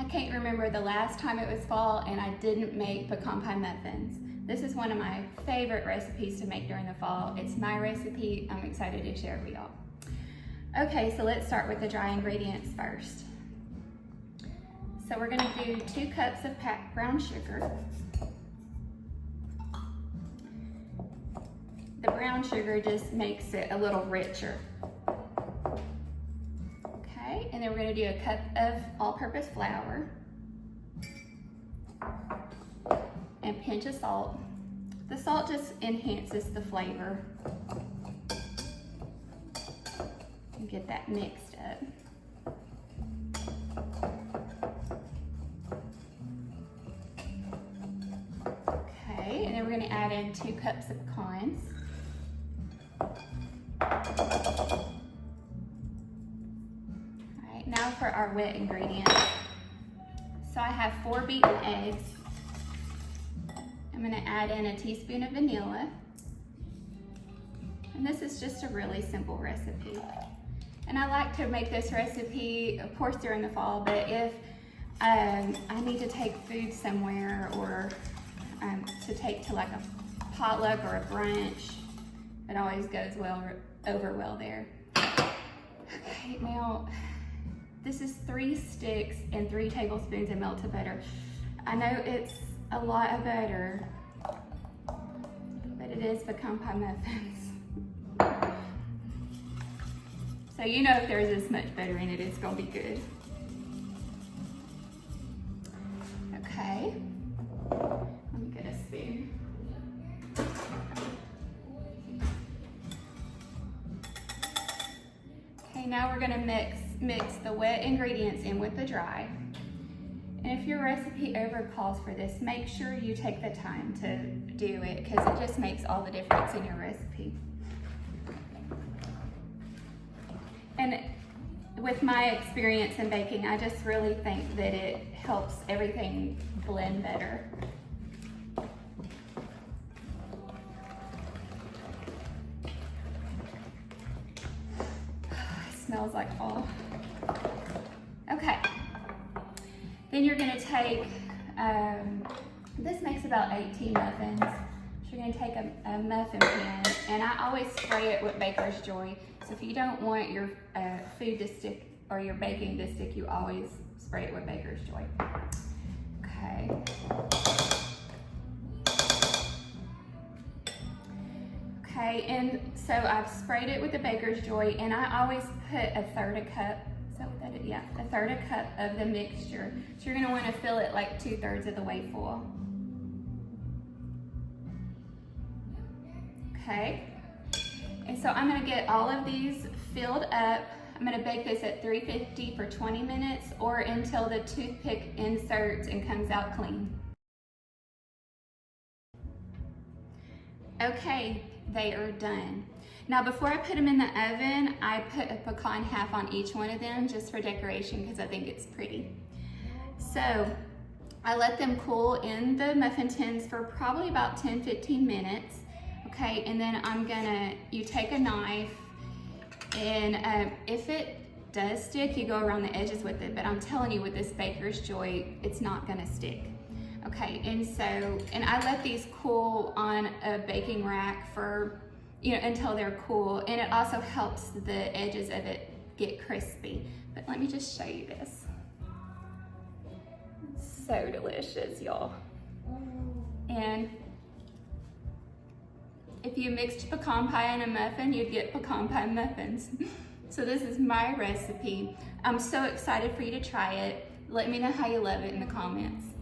can't remember the last time it was fall and I didn't make pecan pie muffins. This is one of my favorite recipes to make during the fall. It's my recipe. I'm excited to share it with y'all. Okay, so let's start with the dry ingredients first. So we're gonna do 2 cups of brown sugar. The brown sugar just makes it a little richer. Okay, and then we're gonna do a cup of all-purpose flour and a pinch of salt. The salt just enhances the flavor. And get that mixed up. Okay, and then we're gonna add in 2 cups of pecans. Alright, now for our wet ingredients. So I have 4 beaten eggs. I'm gonna add in a teaspoon of vanilla. And this is just a really simple recipe. And I like to make this recipe, of course, during the fall, but if I need to take food somewhere or to take to like a potluck or a brunch, it always goes over well there. Okay, now this is 3 sticks and 3 tablespoons of melted butter. I know it's a lot of butter, but it is pecan pie muffins. So you know if there's this much butter in it, it's gonna be good. Okay, let me get a spoon. Okay, now we're gonna mix the wet ingredients in with the dry. And if your recipe ever calls for this, make sure you take the time to do it because it just makes all the difference in your recipe. And with my experience in baking, I just really think that it helps everything blend better. It smells like fall. Okay. Then you're gonna take, this makes about 18 muffins. So you're gonna take a muffin pan, and I always spray it with Baker's Joy. So if you don't want your food to stick or your baking to stick, you always spray it with Baker's Joy. Okay. Okay, and so I've sprayed it with the Baker's Joy, and I always put 1/3 cup. Is that what that is? Yeah, 1/3 cup of the mixture. So you're gonna wanna fill it like 2/3 of the way full. Okay, and so I'm gonna get all of these filled up. I'm gonna bake this at 350 for 20 minutes or until the toothpick inserts and comes out clean. Okay, they are done. Now before I put them in the oven, I put a pecan half on each one of them just for decoration because I think it's pretty. So I let them cool in the muffin tins for probably about 10-15 minutes. Okay, and then you take a knife and if it does stick, you go around the edges with it, but I'm telling you with this Baker's Joy, it's not gonna stick. Okay, and I let these cool on a baking rack for until they're cool, and it also helps the edges of it get crispy. But let me just show you this. So delicious, y'all. And if you mixed pecan pie and a muffin, you'd get pecan pie muffins. So this is my recipe. I'm so excited for you to try it. Let me know how you love it in the comments.